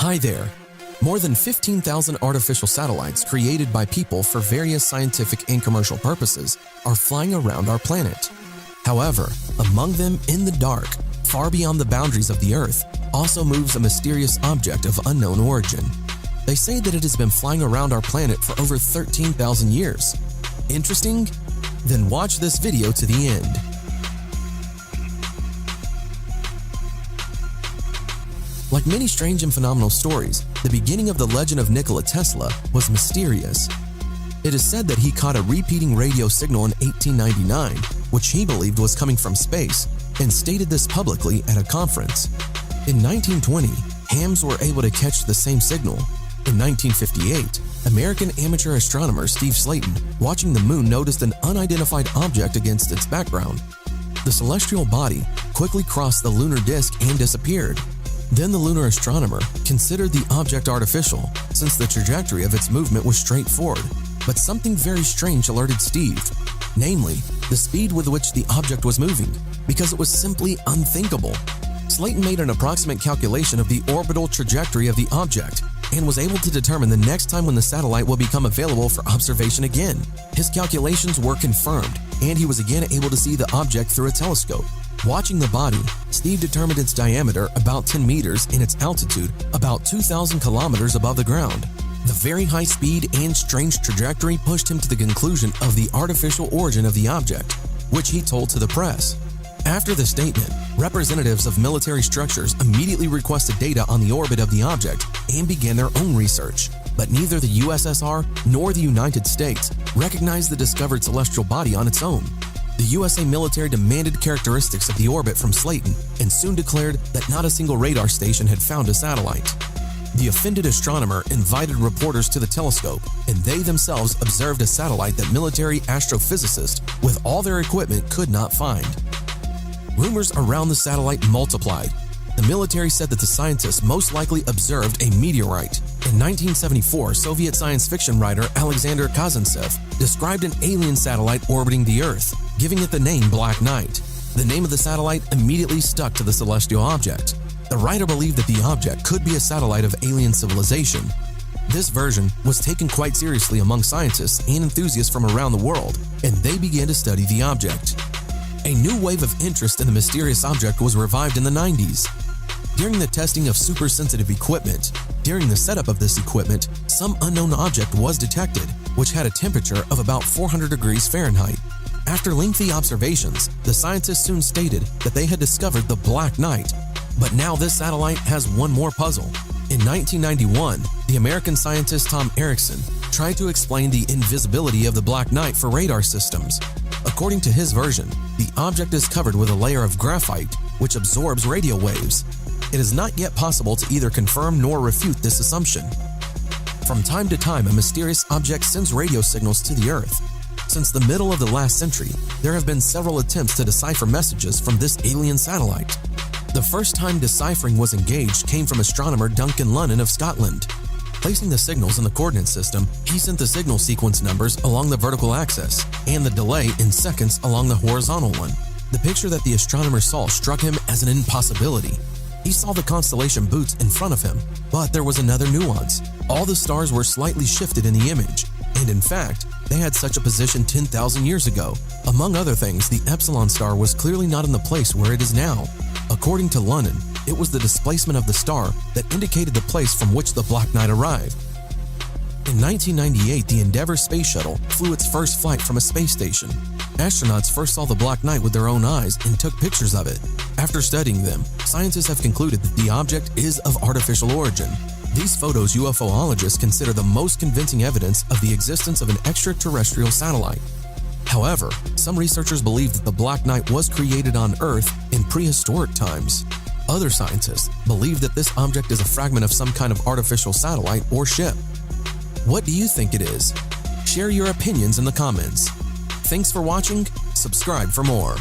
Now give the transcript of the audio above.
Hi there. More than 15,000 artificial satellites created by people for various scientific and commercial purposes are flying around our planet. However, among them in the dark, far beyond the boundaries of the Earth, also moves a mysterious object of unknown origin. They say that it has been flying around our planet for over 13,000 years. Interesting? Then watch this video to the end. Like many strange and phenomenal stories, the beginning of the legend of Nikola Tesla was mysterious. It is said that he caught a repeating radio signal in 1899, which he believed was coming from space, and stated this publicly at a conference. In 1920, hams were able to catch the same signal. In 1958, American amateur astronomer Steve Slayton, watching the moon, noticed an unidentified object against its background. The celestial body quickly crossed the lunar disk and disappeared. Then the lunar astronomer considered the object artificial, since the trajectory of its movement was straightforward. But something very strange alerted Steve, namely, the speed with which the object was moving, because it was simply unthinkable. Slayton made an approximate calculation of the orbital trajectory of the object and was able to determine the next time when the satellite will become available for observation again. His calculations were confirmed, and he was again able to see the object through a telescope. Watching the body, Steve determined its diameter about 10 meters and its altitude about 2,000 kilometers above the ground. The very high speed and strange trajectory pushed him to the conclusion of the artificial origin of the object, which he told to the press. After the statement, representatives of military structures immediately requested data on the orbit of the object and began their own research. But neither the USSR nor the United States recognized the discovered celestial body on its own. The USA military demanded characteristics of the orbit from Slayton and soon declared that not a single radar station had found a satellite. The offended astronomer invited reporters to the telescope, and they themselves observed a satellite that military astrophysicists, with all their equipment, could not find. Rumors around the satellite multiplied. The military said that the scientists most likely observed a meteorite. In 1974, Soviet science fiction writer Alexander Kazantsev described an alien satellite orbiting the Earth, giving it the name Black Knight. The name of the satellite immediately stuck to the celestial object. The writer believed that the object could be a satellite of alien civilization. This version was taken quite seriously among scientists and enthusiasts from around the world, and they began to study the object. A new wave of interest in the mysterious object was revived in the 90s. During the testing of super-sensitive equipment, during the setup of this equipment, some unknown object was detected, which had a temperature of about 400 degrees Fahrenheit. After lengthy observations, the scientists soon stated that they had discovered the Black Knight. But now this satellite has one more puzzle. In 1991, the American scientist Tom Erickson tried to explain the invisibility of the Black Knight for radar systems. According to his version, the object is covered with a layer of graphite, which absorbs radio waves. It is not yet possible to either confirm nor refute this assumption. From time to time, a mysterious object sends radio signals to the Earth. Since the middle of the last century, there have been several attempts to decipher messages from this alien satellite. The first time deciphering was engaged came from astronomer Duncan Lunnan of Scotland. Placing the signals in the coordinate system, he sent the signal sequence numbers along the vertical axis and the delay in seconds along the horizontal one. The picture that the astronomer saw struck him as an impossibility. He saw the constellation Bootes in front of him, but there was another nuance. All the stars were slightly shifted in the image, and in fact, they had such a position 10,000 years ago. Among other things, the Epsilon star was clearly not in the place where it is now. According to Lunnan, it was the displacement of the star that indicated the place from which the Black Knight arrived. In 1998, the Endeavour space shuttle flew its first flight from a space station. Astronauts first saw the Black Knight with their own eyes and took pictures of it. After studying them, scientists have concluded that the object is of artificial origin. These photos UFOologists consider the most convincing evidence of the existence of an extraterrestrial satellite. However, some researchers believe that the Black Knight was created on Earth in prehistoric times. Other scientists believe that this object is a fragment of some kind of artificial satellite or ship. What do you think it is? Share your opinions in the comments. Thanks for watching. Subscribe for more.